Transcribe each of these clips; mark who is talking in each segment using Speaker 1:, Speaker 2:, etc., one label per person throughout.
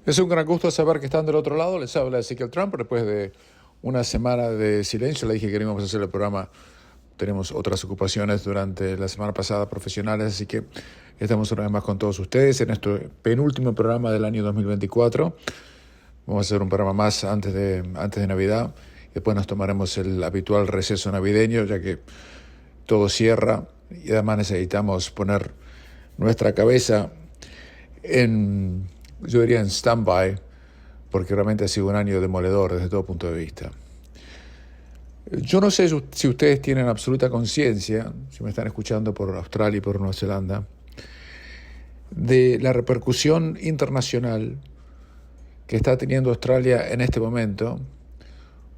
Speaker 1: Es un gran gusto saber que están del otro lado. Les habla Ezequiel Trump. Después de una semana de silencio, le dije que no íbamos a hacer el programa. Tenemos otras ocupaciones durante la semana pasada profesionales, así que estamos una vez más con todos ustedes en nuestro penúltimo programa del año 2024. Vamos a hacer un programa más antes de Navidad. Después nos tomaremos el habitual receso navideño, ya que todo cierra y además necesitamos poner nuestra cabeza yo diría en stand-by, porque realmente ha sido un año demoledor desde todo punto de vista. Yo no sé si ustedes tienen absoluta conciencia, si me están escuchando por Australia y por Nueva Zelanda, de la repercusión internacional que está teniendo Australia en este momento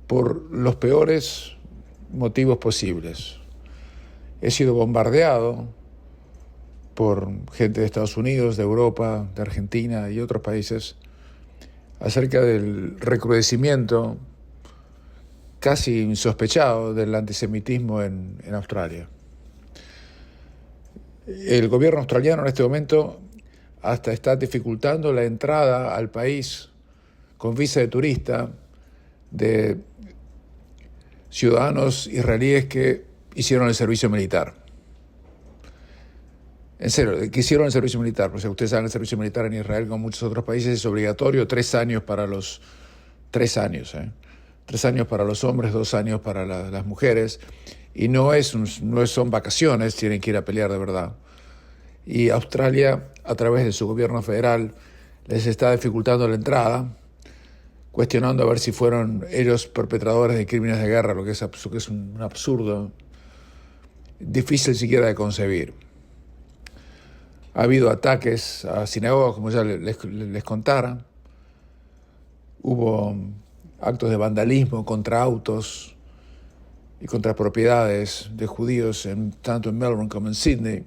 Speaker 1: por los peores motivos posibles. He sido bombardeado por gente de Estados Unidos, de Europa, de Argentina y otros países acerca del recrudecimiento casi insospechado del antisemitismo en Australia. El gobierno australiano en este momento hasta está dificultando la entrada al país con visa de turista de ciudadanos israelíes que hicieron el servicio militar. En serio, que hicieron el servicio militar. Pues ustedes saben, el servicio militar en Israel, como muchos otros países, es obligatorio, 3 años para los 3 años, 3 años para los hombres, 2 años para las mujeres, y no son vacaciones, tienen que ir a pelear de verdad. Y Australia, a través de su gobierno federal, les está dificultando la entrada, cuestionando a ver si fueron ellos perpetradores de crímenes de guerra, lo que es un absurdo difícil siquiera de concebir. Ha habido ataques a sinagogas, como ya les contara. Hubo actos de vandalismo contra autos y contra propiedades de judíos tanto en Melbourne como en Sydney.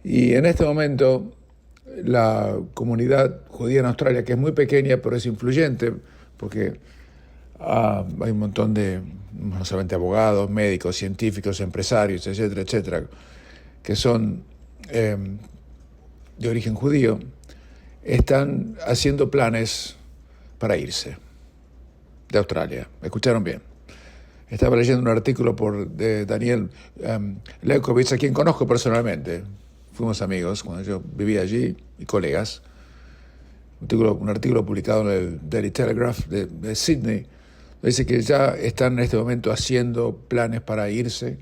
Speaker 1: Y en este momento la comunidad judía en Australia, que es muy pequeña pero es influyente, porque hay un montón de, no solamente abogados, médicos, científicos, empresarios, etcétera, etcétera, que son de origen judío, están haciendo planes para irse de Australia. ¿Me escucharon bien? Estaba leyendo un artículo de Daniel Leukovitz, a quien conozco personalmente. Fuimos amigos cuando yo vivía allí y colegas. Un artículo publicado en el Daily Telegraph de Sydney. Dice que ya están en este momento haciendo planes para irse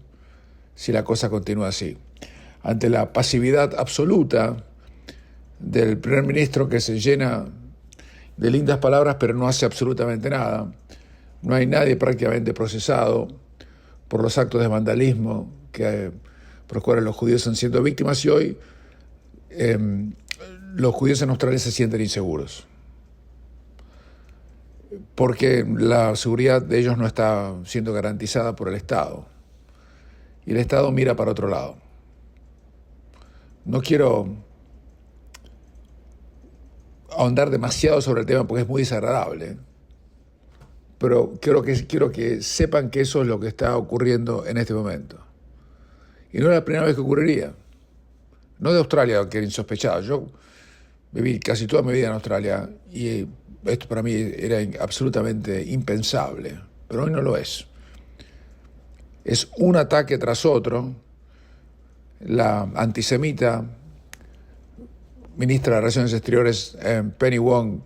Speaker 1: si la cosa continúa así. Ante la pasividad absoluta del primer ministro, que se llena de lindas palabras pero no hace absolutamente nada. No hay nadie prácticamente procesado por los actos de vandalismo por los cuales los judíos están siendo víctimas, y hoy los judíos en Australia se sienten inseguros porque la seguridad de ellos no está siendo garantizada por el Estado y el Estado mira para otro lado. No quiero ahondar demasiado sobre el tema porque es muy desagradable, pero quiero que sepan que eso es lo que está ocurriendo en este momento. Y no es la primera vez que ocurriría. No de Australia, que era insospechado. Yo viví casi toda mi vida en Australia y esto para mí era absolutamente impensable, pero hoy no lo es. Es un ataque tras otro. La antisemita ministra de Relaciones Exteriores, Penny Wong,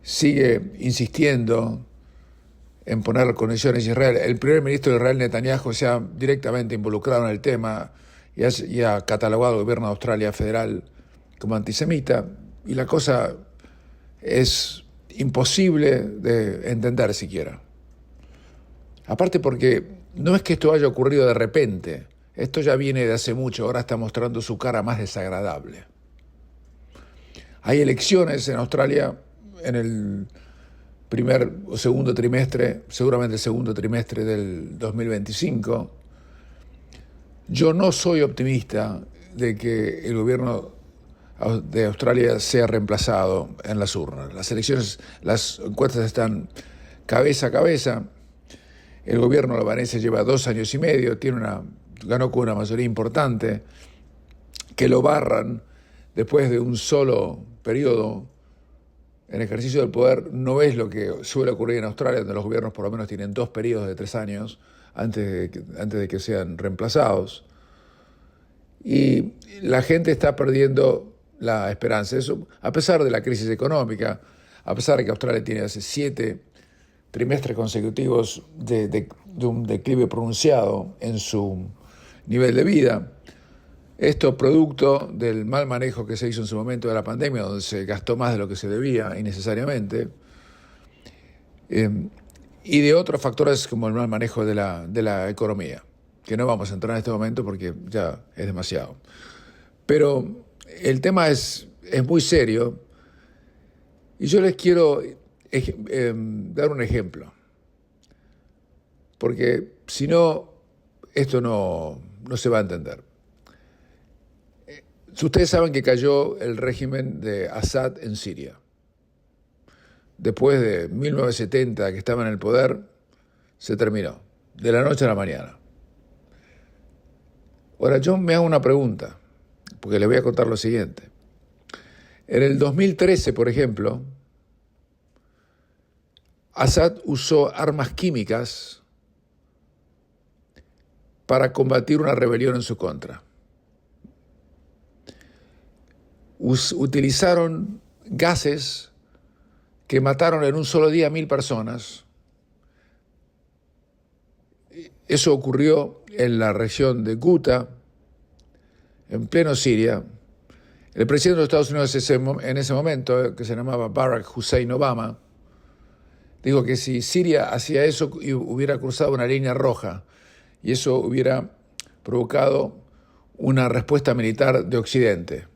Speaker 1: sigue insistiendo en poner condiciones a Israel. El primer ministro de Israel, Netanyahu, se ha directamente involucrado en el tema y ha catalogado al gobierno de Australia federal como antisemita, y la cosa es imposible de entender siquiera. Aparte porque no es que esto haya ocurrido de repente, esto ya viene de hace mucho, ahora está mostrando su cara más desagradable. Hay elecciones en Australia en el primer o segundo trimestre, seguramente el segundo trimestre del 2025. Yo no soy optimista de que el gobierno de Australia sea reemplazado en las urnas. Las encuestas están cabeza a cabeza. El gobierno albanese lleva 2 años y medio, ganó con una mayoría importante. Que lo barran después de un solo periodo en ejercicio del poder no es lo que suele ocurrir en Australia, donde los gobiernos por lo menos tienen 2 periodos de 3 años antes de que sean reemplazados. Y la gente está perdiendo la esperanza. Eso, a pesar de la crisis económica, a pesar de que Australia tiene hace 7 trimestres consecutivos de un declive pronunciado en su nivel de vida. Esto producto del mal manejo que se hizo en su momento de la pandemia, donde se gastó más de lo que se debía innecesariamente, y de otros factores como el mal manejo de la economía, que no vamos a entrar en este momento porque ya es demasiado. Pero el tema es muy serio y yo les quiero dar un ejemplo, porque si no, esto no se va a entender. Ustedes saben que cayó el régimen de Assad en Siria. Después de 1970 que estaba en el poder, se terminó, de la noche a la mañana. Ahora yo me hago una pregunta, porque les voy a contar lo siguiente. En el 2013, por ejemplo, Assad usó armas químicas para combatir una rebelión en su contra. Utilizaron gases que mataron en un solo día 1.000 personas. Eso ocurrió en la región de Ghouta, en pleno Siria. El presidente de los Estados Unidos en ese momento, que se llamaba Barack Hussein Obama, dijo que si Siria hacía eso hubiera cruzado una línea roja y eso hubiera provocado una respuesta militar de Occidente.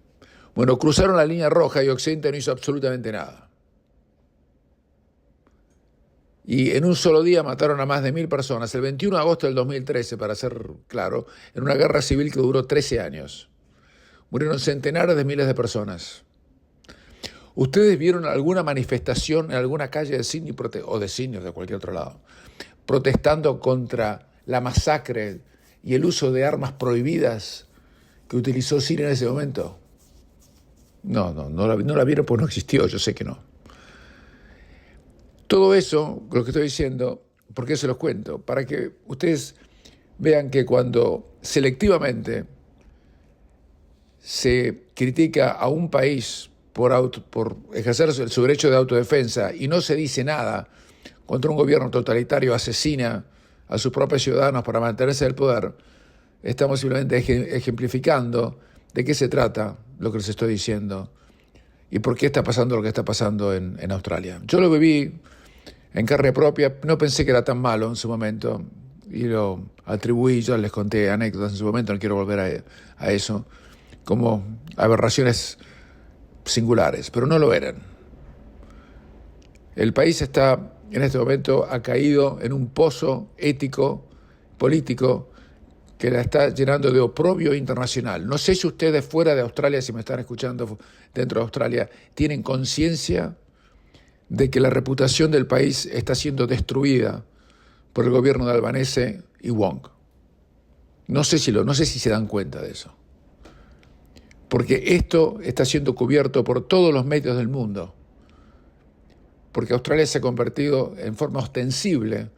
Speaker 1: Bueno, cruzaron la línea roja y Occidente no hizo absolutamente nada. Y en un solo día mataron a más de 1.000 personas, el 21 de agosto del 2013, para ser claro, en una guerra civil que duró 13 años. Murieron centenares de miles de personas. ¿Ustedes vieron alguna manifestación en alguna calle de Sydney o de Sydney o de cualquier otro lado, protestando contra la masacre y el uso de armas prohibidas que utilizó Siria en ese momento? No la vieron porque no existió, yo sé que no. Todo eso, lo que estoy diciendo, ¿por qué se los cuento? Para que ustedes vean que cuando selectivamente se critica a un país por ejercer su derecho de autodefensa y no se dice nada contra un gobierno totalitario asesina a sus propios ciudadanos para mantenerse en el poder, estamos simplemente ejemplificando de qué se trata lo que les estoy diciendo y por qué está pasando lo que está pasando en Australia. Yo lo viví en carne propia, no pensé que era tan malo en su momento y lo atribuí, yo les conté anécdotas en su momento, no quiero volver a eso, como aberraciones singulares, pero no lo eran. El país está, en este momento, ha caído en un pozo ético, político, que la está llenando de oprobio internacional. No sé si ustedes fuera de Australia, si me están escuchando dentro de Australia, tienen conciencia de que la reputación del país está siendo destruida por el gobierno de Albanese y Wong. No sé si se dan cuenta de eso. Porque esto está siendo cubierto por todos los medios del mundo. Porque Australia se ha convertido en forma ostensible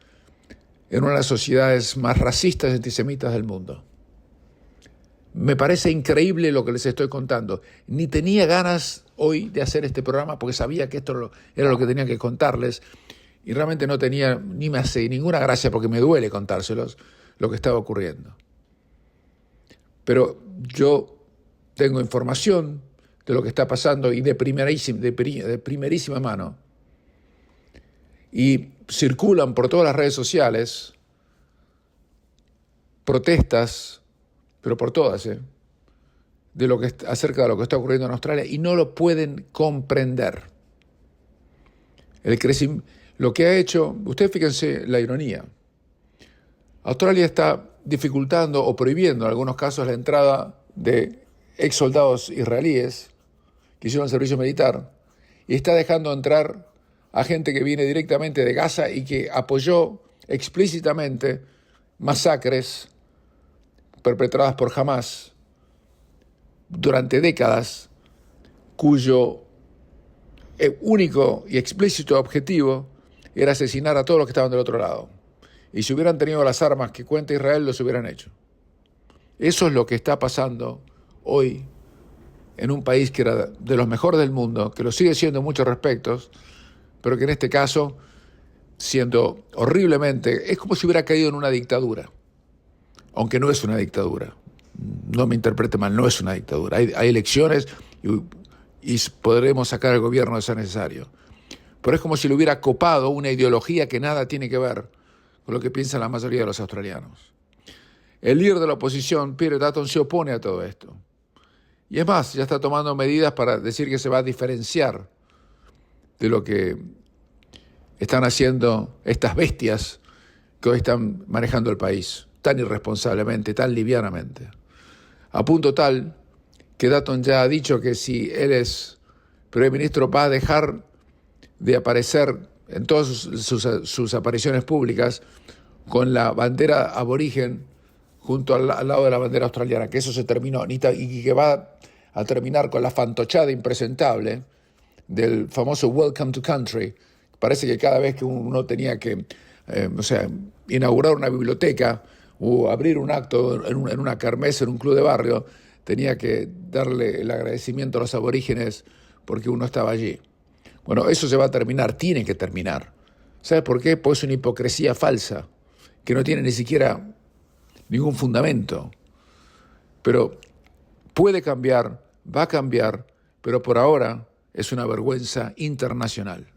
Speaker 1: en una de las sociedades más racistas y antisemitas del mundo. Me parece increíble lo que les estoy contando. Ni tenía ganas hoy de hacer este programa porque sabía que esto era lo que tenía que contarles y realmente no tenía, ni me hace ninguna gracia porque me duele contárselos lo que estaba ocurriendo. Pero yo tengo información de lo que está pasando y de primerísima mano. Y circulan por todas las redes sociales protestas, pero por todas, acerca de lo que está ocurriendo en Australia y no lo pueden comprender. Lo que ha hecho, ustedes fíjense la ironía, Australia está dificultando o prohibiendo en algunos casos la entrada de ex soldados israelíes que hicieron el servicio militar y está dejando entrar a gente que viene directamente de Gaza y que apoyó explícitamente masacres perpetradas por Hamás durante décadas, cuyo único y explícito objetivo era asesinar a todos los que estaban del otro lado. Y si hubieran tenido las armas que cuenta Israel, los hubieran hecho. Eso es lo que está pasando hoy en un país que era de los mejores del mundo, que lo sigue siendo en muchos respectos, pero que en este caso, siendo horriblemente, es como si hubiera caído en una dictadura, aunque no es una dictadura. No me interprete mal, no es una dictadura. Hay elecciones y podremos sacar al gobierno de ser necesario. Pero es como si le hubiera copado una ideología que nada tiene que ver con lo que piensa la mayoría de los australianos. El líder de la oposición, Peter Dutton, se opone a todo esto. Y es más, ya está tomando medidas para decir que se va a diferenciar de lo que están haciendo estas bestias que hoy están manejando el país tan irresponsablemente, tan livianamente. A punto tal que Dutton ya ha dicho que si él es primer ministro va a dejar de aparecer en todas sus apariciones públicas con la bandera aborigen junto al lado de la bandera australiana, que eso se terminó, y que va a terminar con la fantochada impresentable del famoso Welcome to Country. Parece que cada vez que uno tenía que inaugurar una biblioteca o abrir un acto en una kermés, en un club de barrio, tenía que darle el agradecimiento a los aborígenes porque uno estaba allí. Bueno, eso se va a terminar, tiene que terminar. ¿Sabes por qué? Pues es una hipocresía falsa, que no tiene ni siquiera ningún fundamento. Pero puede cambiar, va a cambiar, pero por ahora es una vergüenza internacional.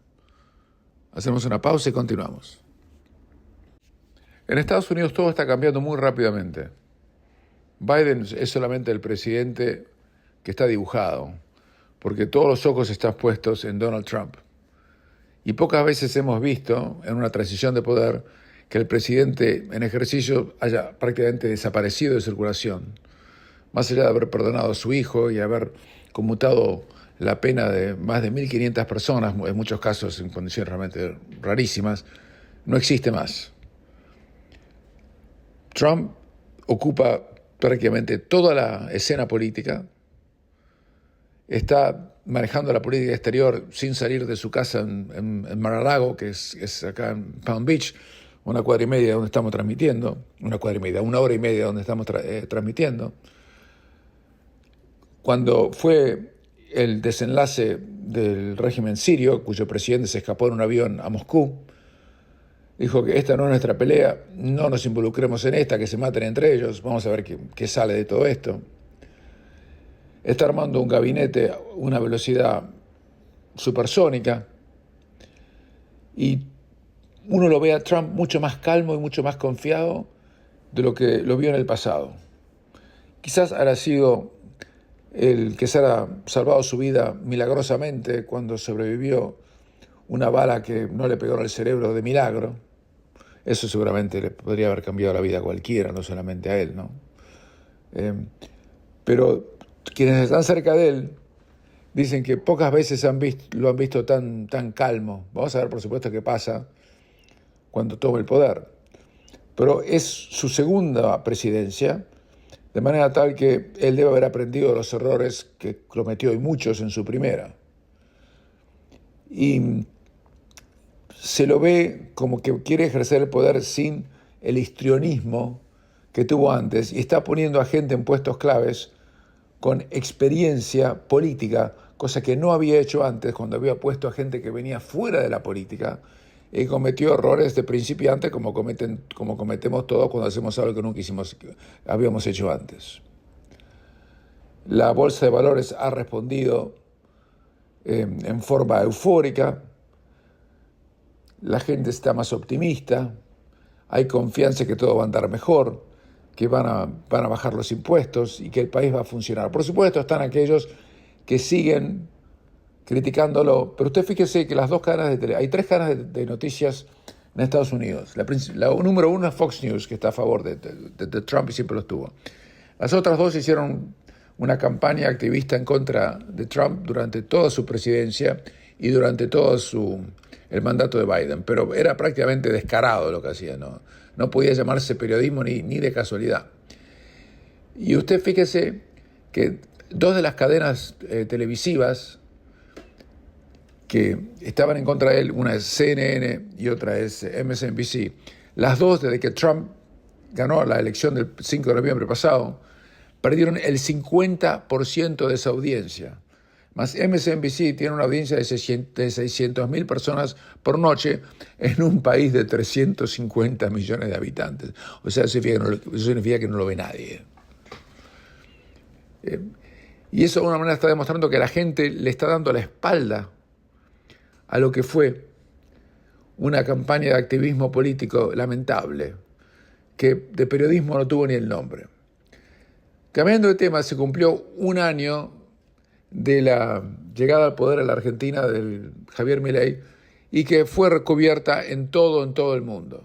Speaker 1: Hacemos una pausa y continuamos. En Estados Unidos todo está cambiando muy rápidamente. Biden es solamente el presidente que está dibujado, porque todos los ojos están puestos en Donald Trump. Y pocas veces hemos visto, en una transición de poder, que el presidente en ejercicio haya prácticamente desaparecido de circulación, más allá de haber perdonado a su hijo y haber conmutado la pena de más de 1.500 personas, en muchos casos en condiciones realmente rarísimas, no existe más. Trump ocupa prácticamente toda la escena política, está manejando la política exterior sin salir de su casa en Mar-a-Lago, que es acá en Palm Beach, una cuadra y media donde estamos transmitiendo, una hora y media donde estamos transmitiendo. Cuando fue el desenlace del régimen sirio, cuyo presidente se escapó en un avión a Moscú, dijo que esta no es nuestra pelea, no nos involucremos en esta, que se maten entre ellos, vamos a ver qué sale de todo esto. Está armando un gabinete a una velocidad supersónica y uno lo ve a Trump mucho más calmo y mucho más confiado de lo que lo vio en el pasado. Quizás haya sido el que se haya salvado su vida milagrosamente cuando sobrevivió una bala que no le pegó en el cerebro de milagro. Eso seguramente le podría haber cambiado la vida a cualquiera, no solamente a él, ¿no? Pero quienes están cerca de él dicen que pocas veces lo han visto tan calmo. Vamos a ver, por supuesto, qué pasa cuando tome el poder. Pero es su segunda presidencia, de manera tal que él debe haber aprendido de los errores que cometió y muchos en su primera. Y se lo ve como que quiere ejercer el poder sin el histrionismo que tuvo antes y está poniendo a gente en puestos claves con experiencia política, cosa que no había hecho antes cuando había puesto a gente que venía fuera de la política y cometió errores de principiante como cometemos todos cuando hacemos algo que nunca habíamos hecho antes. La bolsa de valores ha respondido en forma eufórica, la gente está más optimista, hay confianza que todo va a andar mejor, que van a bajar los impuestos y que el país va a funcionar. Por supuesto están aquellos que siguen criticándolo, pero usted fíjese que las dos cadenas hay tres cadenas de noticias en Estados Unidos. La número uno es Fox News, que está a favor de Trump y siempre lo estuvo. Las otras dos hicieron una campaña activista en contra de Trump durante toda su presidencia y durante todo el mandato de Biden, pero era prácticamente descarado lo que hacía, no podía llamarse periodismo ni de casualidad. Y usted fíjese que dos de las cadenas televisivas que estaban en contra de él, una es CNN y otra es MSNBC, las dos desde que Trump ganó la elección del 5 de noviembre pasado, perdieron el 50% de esa audiencia. Más MSNBC tiene una audiencia de 600.000 personas por noche en un país de 350 millones de habitantes. O sea, eso significa que no lo ve nadie. Y eso de alguna manera está demostrando que la gente le está dando la espalda a lo que fue una campaña de activismo político lamentable, que de periodismo no tuvo ni el nombre. Cambiando de tema, se cumplió un año de la llegada al poder en la Argentina del Javier Milei y que fue recubierta en todo el mundo.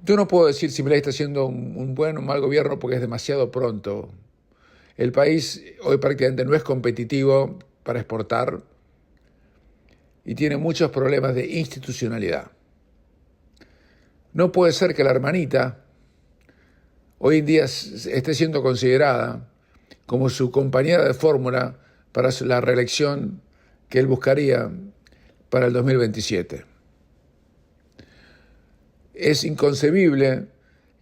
Speaker 1: Yo no puedo decir si Milei está haciendo un buen o un mal gobierno porque es demasiado pronto. El país hoy prácticamente no es competitivo para exportar y tiene muchos problemas de institucionalidad. No puede ser que la hermanita hoy en día esté siendo considerada como su compañera de fórmula para la reelección que él buscaría para el 2027. Es inconcebible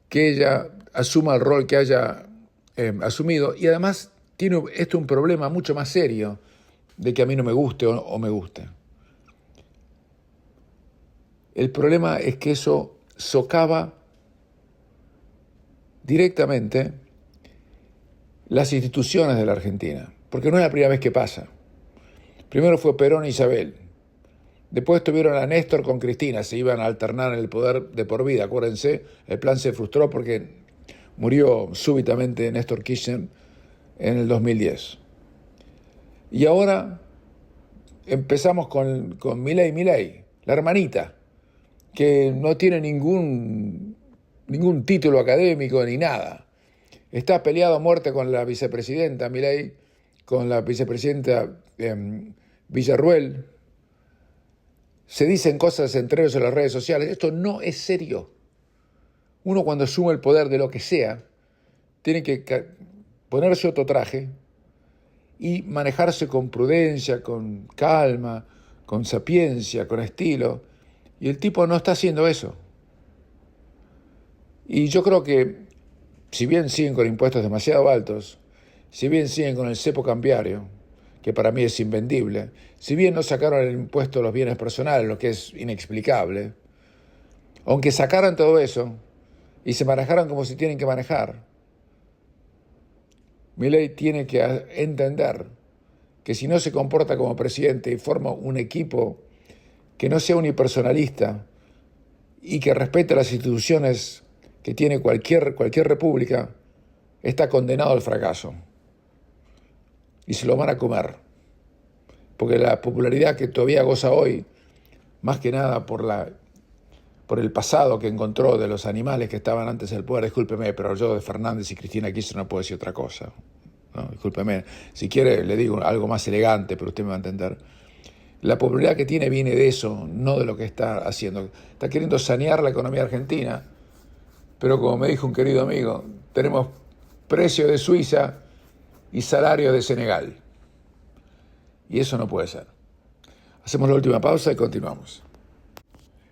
Speaker 1: que ella asuma el rol que haya asumido y además tiene esto un problema mucho más serio de que a mí no me guste o me guste. El problema es que eso socava directamente las instituciones de la Argentina, porque no es la primera vez que pasa. Primero fue Perón e Isabel, después tuvieron a Néstor con Cristina, se iban a alternar en el poder de por vida, acuérdense, el plan se frustró porque murió súbitamente Néstor Kirchner en el 2010. Y ahora empezamos con Milei, la hermanita, que no tiene ningún título académico ni nada. Está peleado a muerte con la vicepresidenta Milei, con la vicepresidenta Villarruel. Se dicen cosas entre ellos en las redes sociales. Esto no es serio. Uno cuando asume el poder de lo que sea, tiene que ponerse otro traje y manejarse con prudencia, con calma, con sapiencia, con estilo. Y el tipo no está haciendo eso. Y yo creo que si bien siguen con impuestos demasiado altos, si bien siguen con el cepo cambiario, que para mí es invendible, si bien no sacaron el impuesto a los bienes personales, lo que es inexplicable, aunque sacaran todo eso y se manejaran como se tienen que manejar, Milei tiene que entender que si no se comporta como presidente y forma un equipo que no sea unipersonalista y que respete las instituciones que tiene cualquier república, está condenado al fracaso. Y se lo van a comer. Porque la popularidad que todavía goza hoy, más que nada por el pasado que encontró de los animales que estaban antes del poder, discúlpeme, pero yo de Fernández y Cristina Kirchner no puedo decir otra cosa. No, discúlpeme. Si quiere le digo algo más elegante, pero usted me va a entender. La popularidad que tiene viene de eso, no de lo que está haciendo. Está queriendo sanear la economía argentina, pero como me dijo un querido amigo, tenemos precio de Suiza y salario de Senegal. Y eso no puede ser. Hacemos la última pausa y continuamos.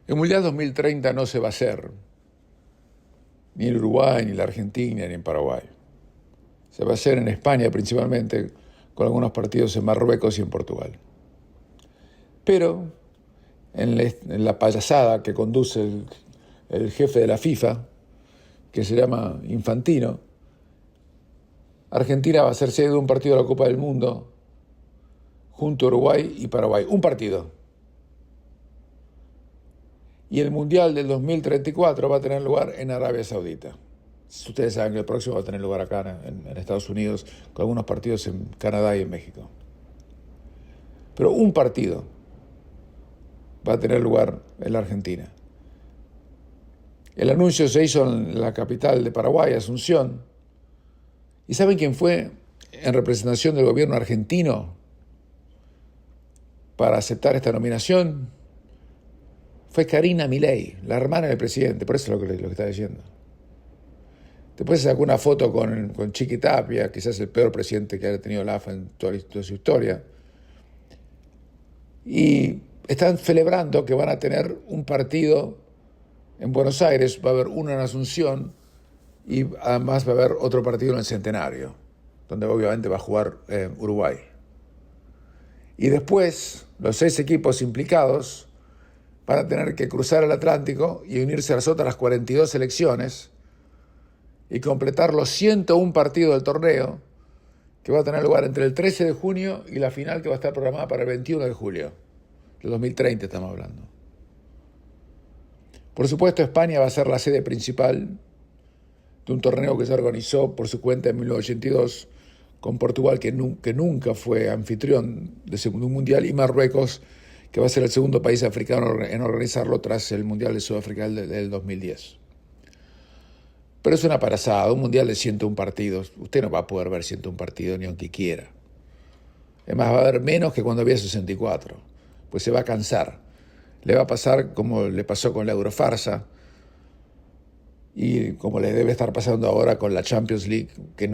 Speaker 1: El Mundial 2030 no se va a hacer, ni en Uruguay, ni en la Argentina, ni en Paraguay. Se va a hacer en España principalmente, con algunos partidos en Marruecos y en Portugal. Pero en la payasada que conduce el jefe de la FIFA, que se llama Infantino, Argentina va a ser sede de un partido de la Copa del Mundo junto a Uruguay y Paraguay. Un partido. Y el Mundial del 2034 va a tener lugar en Arabia Saudita. Ustedes saben que el próximo va a tener lugar acá en Estados Unidos, con algunos partidos en Canadá y en México. Pero un partido va a tener lugar en la Argentina. El anuncio se hizo en la capital de Paraguay, Asunción. ¿Y saben quién fue en representación del gobierno argentino para aceptar esta nominación? Fue Karina Milei, la hermana del presidente, por eso es lo que está diciendo. Después se sacó una foto con Chiqui Tapia, quizás el peor presidente que haya tenido la AFA en toda su historia. Y están celebrando que van a tener un partido en Buenos Aires, va a haber uno en Asunción y además va a haber otro partido en el Centenario, donde obviamente va a jugar Uruguay. Y después, los 6 equipos implicados van a tener que cruzar el Atlántico y unirse a las otras 42 selecciones y completar los 101 partidos del torneo, que va a tener lugar entre el 13 de junio y la final, que va a estar programada para el 21 de julio, del 2030 estamos hablando. Por supuesto, España va a ser la sede principal de un torneo que se organizó por su cuenta en 1982 con Portugal, que nunca fue anfitrión de un mundial, y Marruecos, que va a ser el segundo país africano en organizarlo tras el Mundial de Sudáfrica del 2010. Pero es una payasada, un mundial de 101 partidos. Usted no va a poder ver 101 partidos ni aunque quiera. Además va a haber menos que cuando había 64, pues se va a cansar. Le va a pasar como le pasó con la Eurofarsa y como le debe estar pasando ahora con la Champions League, que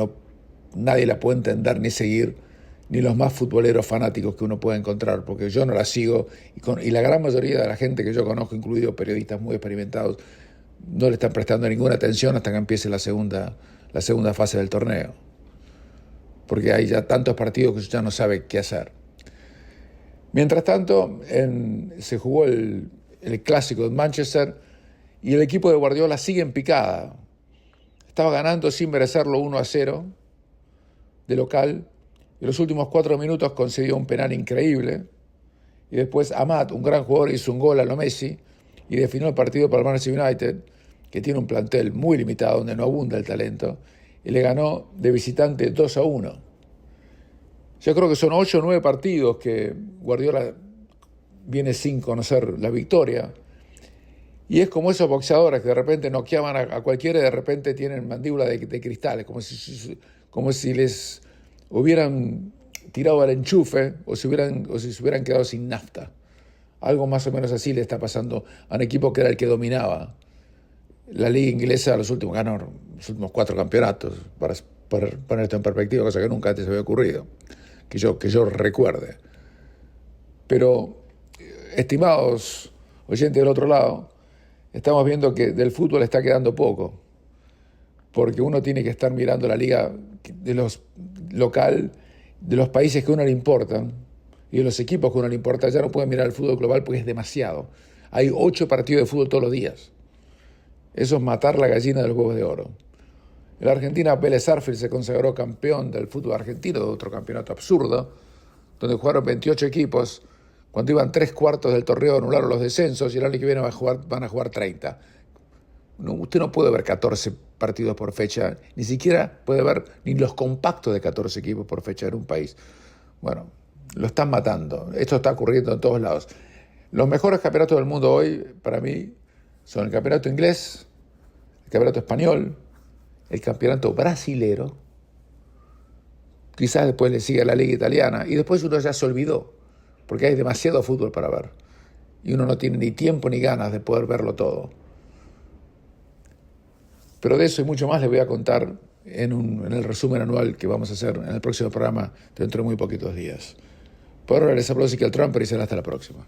Speaker 1: nadie la puede entender ni seguir, ni los más futboleros fanáticos que uno puede encontrar, porque yo no la sigo y la gran mayoría de la gente que yo conozco, incluidos periodistas muy experimentados, no le están prestando ninguna atención hasta que empiece la segunda fase del torneo, porque hay ya tantos partidos que usted ya no sabe qué hacer. Mientras tanto, se jugó el clásico de Manchester y el equipo de Guardiola sigue en picada. Estaba ganando sin merecerlo 1-0 de local, y en los últimos 4 minutos concedió un penal increíble, y después Amat, un gran jugador, hizo un gol a lo Messi y definió el partido para el Manchester United, que tiene un plantel muy limitado donde no abunda el talento, y le ganó de visitante 2-1. Yo creo que son 8 o 9 partidos que Guardiola viene sin conocer la victoria. Y es como esos boxeadores que de repente noqueaban a cualquiera y de repente tienen mandíbula de cristales, como si les hubieran tirado al enchufe o si se hubieran quedado sin nafta. Algo más o menos así le está pasando a un equipo que era el que dominaba la liga inglesa. Ganó los últimos 4 campeonatos, para poner esto en perspectiva, cosa que nunca antes había ocurrido, que yo recuerde. Pero, estimados oyentes del otro lado, estamos viendo que del fútbol está quedando poco, porque uno tiene que estar mirando la liga local de los países que a uno le importan y de los equipos que a uno le importa. Ya no puede mirar el fútbol global porque es demasiado. Hay 8 partidos de fútbol todos los días. Eso es matar la gallina de los huevos de oro. En la Argentina, Vélez Sarsfield se consagró campeón del fútbol argentino, de otro campeonato absurdo, donde jugaron 28 equipos. Cuando iban 3/4 del torneo anularon los descensos y el año que viene van a jugar 30. Usted no puede ver 14 partidos por fecha, ni siquiera puede ver ni los compactos de 14 equipos por fecha en un país. Bueno, lo están matando. Esto está ocurriendo en todos lados. Los mejores campeonatos del mundo hoy, para mí, son el campeonato inglés, el campeonato español, el campeonato brasilero, quizás después le sigue la liga italiana, y después uno ya se olvidó, porque hay demasiado fútbol para ver, y uno no tiene ni tiempo ni ganas de poder verlo todo. Pero de eso y mucho más les voy a contar en el resumen anual que vamos a hacer en el próximo programa dentro de muy poquitos días. Por ahora les hablo Ezequiel Trump y será hasta la próxima.